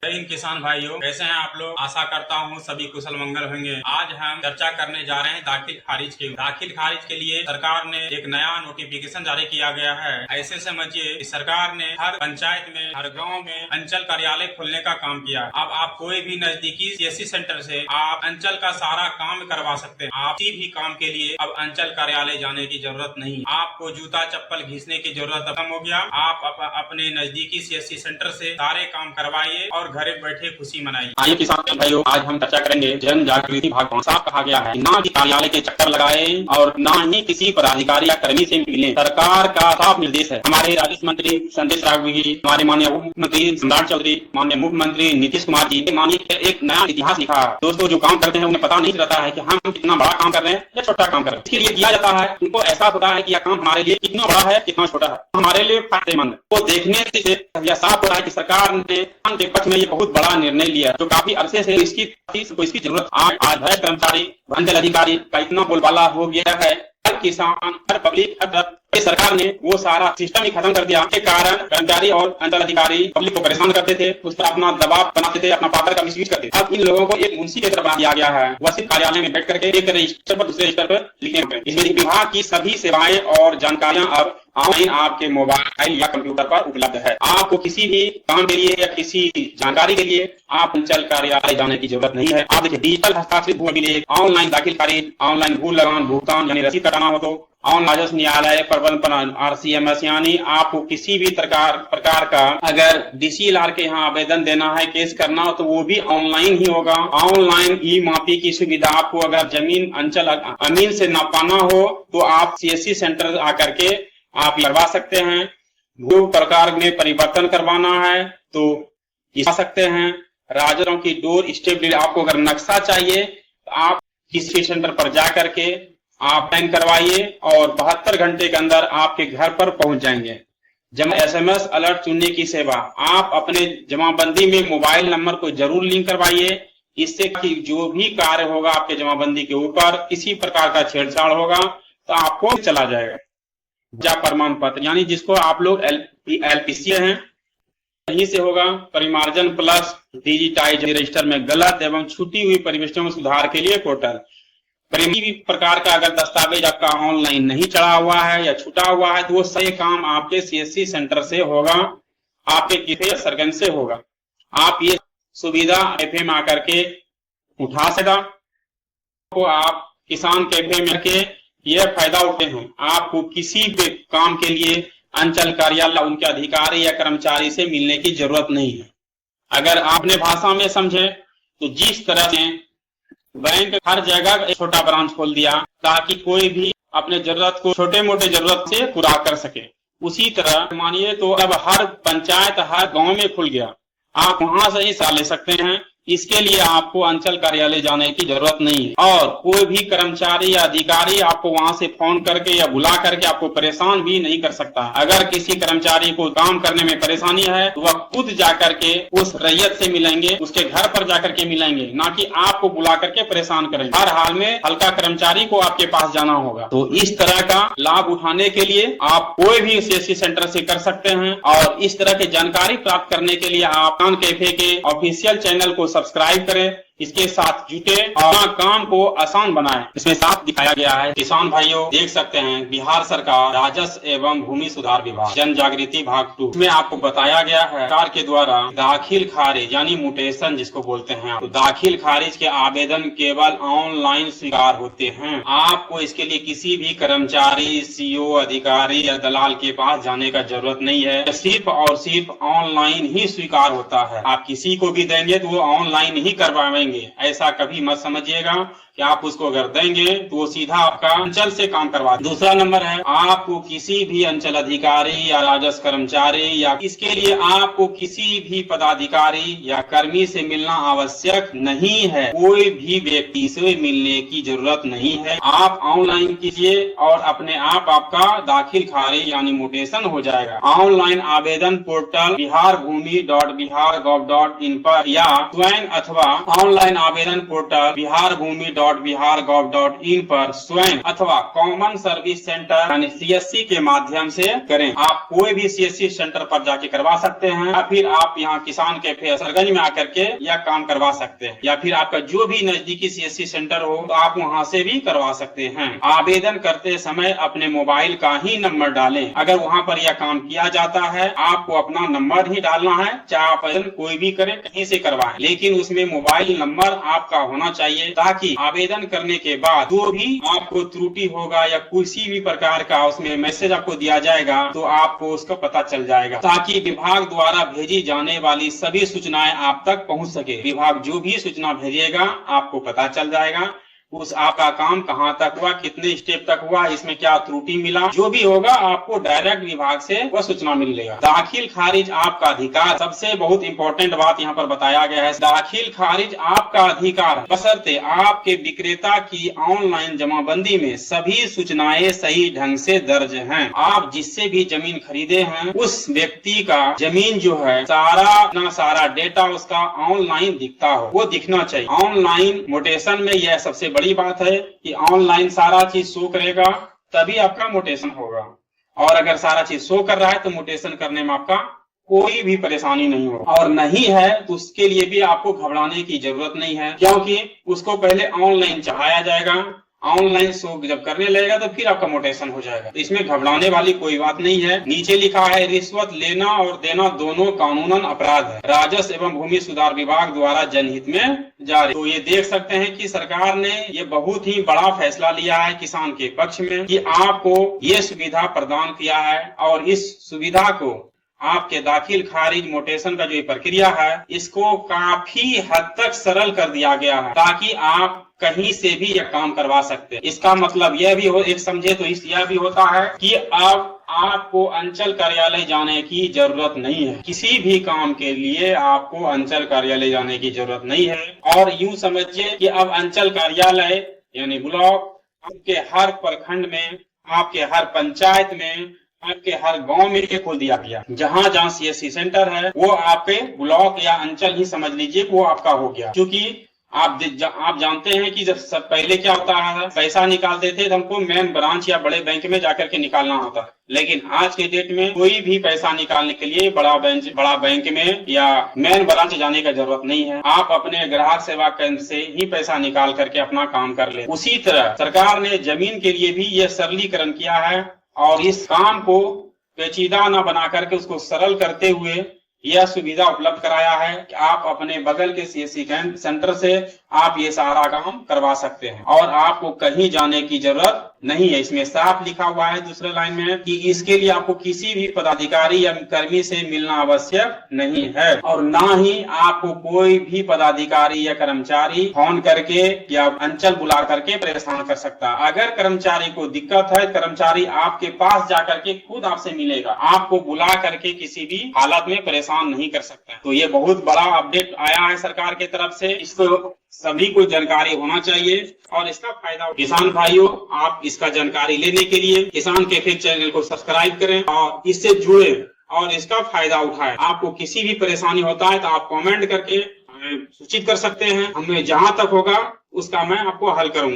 जय हिंद किसान भाइयों, कैसे हैं आप लोग। आशा करता हूं सभी कुशल मंगल होंगे। आज हम चर्चा करने जा रहे हैं दाखिल खारिज के लिए सरकार ने एक नया नोटिफिकेशन जारी किया गया है। ऐसे समझिए कि सरकार ने हर पंचायत में, हर गांव में अंचल कार्यालय खोलने का काम किया। अब आप कोई भी नजदीकी सीएससी सेंटर से आप अंचल का सारा काम करवा सकते हैं। आप किसी भी काम के लिए अब अंचल कार्यालय जाने की जरूरत नहीं। आपको जूता चप्पल घिसने की जरूरत खत्म हो गया। आप अपने नजदीकी सीएससी सेंटर से सारे काम करवाइए और घरे बैठे खुशी मनाइए। आइए किसान भाइयों, आज हम चर्चा करेंगे जन जागृति भाग 5। साफ कहा गया है ना कि कार्यालय के चक्कर लगाए और ना ही किसी पदाधिकारी या कर्मी से मिले। सरकार का साफ निर्देश है। हमारे राजस्व मंत्री संदेश राघवी जी, हमारे माननीय उप मुख्यमंत्री सम्राट चौधरी, माननीय मुख्यमंत्री नीतीश कुमार जी ने माननीय एक नया इतिहास लिखा। दोस्तों, जो काम करते हैं उन्हें पता नहीं रहता है कि हम कितना बड़ा काम कर रहे हैं या छोटा काम कर रहे हैं। इसके लिए किया जाता है, उनको एहसास होता है कि यह काम हमारे लिए कितना बड़ा है, कितना छोटा है, हमारे लिए फायदेमंद। तो देखने से यह साफ हो रहा है कि सरकार ने के पक्ष में ये बहुत बड़ा निर्णय लिया, जो काफी अरसे से इसकी जरूरत। आज हर कर्मचारी, अंचल अधिकारी का इतना बोलबाला हो गया है। हर किसान, हर पब्लिक, हर सरकार ने वो सारा सिस्टम ही खत्म कर दिया। के कारण कर्मचारी और अंचल अधिकारी पब्लिक को परेशान करते थे, उस पर अपना दबाव बनाते थे, अपना पावर का मिसयूज करते थे। अब इन लोगों को एक मुंशी की तरह बना दिया गया है। वह सिर्फ कार्यालय में बैठ करके एक रजिस्टर पर दूसरे रजिस्टर पर लिखे। इसमें विभाग की सभी सेवाएं और जानकारियां अब ऑनलाइन आपके मोबाइल या कंप्यूटर पर उपलब्ध है। आपको किसी भी काम के लिए या किसी जानकारी के लिए आप अंचल कार्यालय जाने की जरूरत नहीं है। आप देखिए, डिजिटल हस्ताक्षरित भू अभिलेख, ऑनलाइन दाखिल खारिज, ऑनलाइन भू लगान भुगतान यानी रसीद कटाना हो तो ऑनलाइन राजस्व न्यायालय प्रबंधन RCMS, यानी आपको किसी भी प्रकार का अगर DCLR के यहाँ आवेदन देना है, केस करना हो तो वो भी ऑनलाइन ही होगा। ऑनलाइन ई मापी की सुविधा आपको अगर जमीन अंचल अमीन से नापाना हो तो आप CSC सेंटर आकर के आप करवा सकते हैं। भू प्रकार में परिवर्तन करवाना है तो जा सकते हैं। राजरों की डोर स्टेप, आपको अगर नक्शा चाहिए तो आप किसी सेंटर पर जा करके आप बैंक करवाइए और 72 घंटे के अंदर आपके घर पर पहुंच जाएंगे। जमा SMS अलर्ट चुनने की सेवा, आप अपने जमाबंदी में मोबाइल नंबर को जरूर लिंक करवाइए। इससे कि जो भी कार्य होगा आपके जमाबंदी के ऊपर, किसी प्रकार का छेड़छाड़ होगा तो आपको चला जाएगा। जा प्रमाण पत्र, यानी जिसको आप लोग LPC हैं, यहीं से होगा। परिमार्जन प्लस डिजिटाइज रजिस्टर में गलत एवं छूटी हुई परिविष्टों में सुधार के लिए पोर्टल। किसी भी प्रकार का अगर दस्तावेज आपका ऑनलाइन नहीं चढ़ा हुआ है या छूटा हुआ है तो वो सही काम आपके CSC सेंटर से होगा, आपके किसी सरगम से होगा। आप ये सुविधा FM आकर के उठा सका तो आप किसान कैफे में के ये फायदा उठते हैं। आपको किसी भी काम के लिए अंचल कार्यालय उनके अधिकारी या कर्मचारी से मिलने की जरूरत नहीं है। अगर आपने भाषा में समझे तो जिस तरह से बैंक हर जगह एक छोटा ब्रांच खोल दिया ताकि कोई भी अपने जरूरत को छोटे मोटे जरूरत से पूरा कर सके, उसी तरह मानिए तो अब हर पंचायत, हर गांव में खुल गया। आप वहां से ही हिस्सा ले सकते हैं। इसके लिए आपको अंचल कार्यालय जाने की जरूरत नहीं है और कोई भी कर्मचारी या अधिकारी आपको वहां से फोन करके या बुला करके आपको परेशान भी नहीं कर सकता। अगर किसी कर्मचारी को काम करने में परेशानी है तो वह खुद जाकर के उस रैयत से मिलेंगे, उसके घर पर जाकर के मिलेंगे, ना कि आपको बुला करके परेशान करेंगे। हर हाल में हल्का कर्मचारी को आपके पास जाना होगा। तो इस तरह का लाभ उठाने के लिए आप कोई भी CSC सेंटर से कर सकते हैं और इस तरह की जानकारी प्राप्त करने के लिए आप किसान कैफे के ऑफिशियल चैनल को सब्सक्राइब करें, इसके साथ जुटे और काम को आसान बनाएं। इसमें साफ दिखाया गया है। किसान भाइयों देख सकते हैं, बिहार सरकार राजस्व एवं भूमि सुधार विभाग जन जागृति भाग 2 में आपको बताया गया है सरकार के द्वारा दाखिल खारिज यानी म्यूटेशन जिसको बोलते हैं, तो दाखिल खारिज के आवेदन केवल ऑनलाइन स्वीकार होते हैं। आपको इसके लिए किसी भी कर्मचारी, CO, अधिकारी या दलाल के पास जाने का जरूरत नहीं है। सिर्फ और सिर्फ ऑनलाइन ही स्वीकार होता है। आप किसी को भी देंगे तो वो ऑनलाइन ही करवाएंगे। ऐसा कभी मत समझिएगा कि आप उसको अगर देंगे तो वो सीधा आपका अंचल से काम करवा। दूसरा नंबर है, आपको किसी भी अंचल अधिकारी या राजस्व कर्मचारी या इसके लिए आपको किसी भी पदाधिकारी या कर्मी से मिलना आवश्यक नहीं है। कोई भी व्यक्ति से मिलने की जरूरत नहीं है। आप ऑनलाइन कीजिए और अपने आप आपका दाखिल खारिज यानी म्यूटेशन हो जाएगा। ऑनलाइन आवेदन पोर्टल biharbhumi.bihar.gov.in पर या स्वयं अथवा ऑनलाइन आवेदन पोर्टल biharbhumi.bihar.gov.in www.bihar.gov.in पर स्वयं अथवा कॉमन सर्विस सेंटर यानी CSC के माध्यम से करें। आप कोई भी CSC सेंटर पर जाके करवा सकते हैं या फिर आप यहाँ किसान कैफे असरगंज में आकर के यह काम करवा सकते हैं, या फिर आपका जो भी नजदीकी CSC सेंटर हो तो आप वहाँ से भी करवा सकते हैं। आवेदन करते समय अपने मोबाइल का ही नंबर डालें। अगर वहाँ पर यह काम किया जाता है आपको अपना नंबर ही डालना है, चाहे आप आवेदन कोई भी करें कहीं से करवाएं, लेकिन उसमें मोबाइल नंबर आपका होना चाहिए ताकि आवेदन करने के बाद जो भी आपको त्रुटि होगा या किसी भी प्रकार का उसमें मैसेज आपको दिया जाएगा तो आपको उसका पता चल जाएगा, ताकि विभाग द्वारा भेजी जाने वाली सभी सूचनाएं आप तक पहुंच सके। विभाग जो भी सूचना भेजेगा आपको पता चल जाएगा उस आपका काम कहां तक हुआ, कितने स्टेप तक हुआ, इसमें क्या त्रुटि मिला, जो भी होगा आपको डायरेक्ट विभाग से वह सूचना मिलेगा। दाखिल खारिज आपका अधिकार, सबसे बहुत इंपॉर्टेंट बात यहाँ पर बताया गया है। दाखिल खारिज आपका अधिकार बशर्ते आपके विक्रेता की ऑनलाइन जमाबंदी में सभी सूचनाएं सही ढंग से दर्ज हैं। आप जिससे भी जमीन खरीदे हैं उस व्यक्ति का जमीन जो है सारा डेटा उसका ऑनलाइन दिखता हो, वो दिखना चाहिए। ऑनलाइन मोटेशन में यह सबसे बड़ी बात है कि ऑनलाइन सारा चीज शो करेगा तभी आपका मोटेशन होगा, और अगर सारा चीज शो कर रहा है तो मोटेशन करने में आपका कोई भी परेशानी नहीं होगा। और नहीं है तो उसके लिए भी आपको घबराने की जरूरत नहीं है, क्योंकि उसको पहले ऑनलाइन चढ़ाया जाएगा, ऑनलाइन शो जब करने लगेगा तो फिर आपका मोटेशन हो जाएगा। तो इसमें घबराने वाली कोई बात नहीं है। नीचे लिखा है रिश्वत लेना और देना दोनों कानूनन अपराध है, राजस्व एवं भूमि सुधार विभाग द्वारा जनहित में जारी। तो ये देख सकते हैं कि सरकार ने ये बहुत ही बड़ा फैसला लिया है किसान के पक्ष में कि आपको ये सुविधा प्रदान किया है, और इस सुविधा को आपके दाखिल खारिज मोटेशन का जो प्रक्रिया है इसको काफी हद तक सरल कर दिया गया है, ताकि आप कहीं से भी यह काम करवा सकते हैं। इसका मतलब यह भी हो, एक समझे तो यह भी होता है कि अब आपको अंचल कार्यालय जाने की जरूरत नहीं है। किसी भी काम के लिए आपको अंचल कार्यालय जाने की जरूरत नहीं है। और यूं समझिए कि अब अंचल कार्यालय यानी ब्लॉक आपके हर प्रखंड में, आपके हर पंचायत में, आपके हर गांव में खोल दिया गया। जहां जहां CSC सेंटर है वो आपके ब्लॉक या अंचल ही समझ लीजिए वो आपका हो गया। क्योंकि आप जानते हैं कि जब सब पहले क्या होता है, पैसा निकालते थे तो हमको मेन ब्रांच या बड़े बैंक में जाकर के निकालना होता है, लेकिन आज के डेट में कोई भी पैसा निकालने के लिए बड़ा बैंक में या मेन ब्रांच जाने का जरूरत नहीं है। आप अपने ग्राहक सेवा केंद्र से ही पैसा निकाल करके अपना काम कर ले। उसी तरह सरकार ने जमीन के लिए भी यह सरलीकरण किया है, और इस काम को पेचीदा न बना करके उसको सरल करते हुए यह सुविधा उपलब्ध कराया है कि आप अपने बगल के CSC सेंटर से आप ये सारा काम करवा सकते हैं और आपको कहीं जाने की जरूरत नहीं है। इसमें साफ लिखा हुआ है दूसरे लाइन में कि इसके लिए आपको किसी भी पदाधिकारी या कर्मी से मिलना आवश्यक नहीं है, और ना ही आपको कोई भी पदाधिकारी या कर्मचारी फोन करके या अंचल बुला करके परेशान कर सकता। अगर कर्मचारी को दिक्कत है, कर्मचारी आपके पास जाकर के खुद आपसे मिलेगा, आपको बुला करके किसी भी हालत में परेशान नहीं कर सकता। तो ये बहुत बड़ा अपडेट आया है सरकार की तरफ से, इसको सभी को जानकारी होना चाहिए और इसका फायदा। किसान भाइयों, आप इसका जानकारी लेने के लिए किसान कैफे चैनल को सब्सक्राइब करें और इससे जुड़े और इसका फायदा उठाएं। आपको किसी भी परेशानी होता है तो आप कमेंट करके सूचित कर सकते हैं, हमें जहां तक होगा उसका मैं आपको हल करूंगा।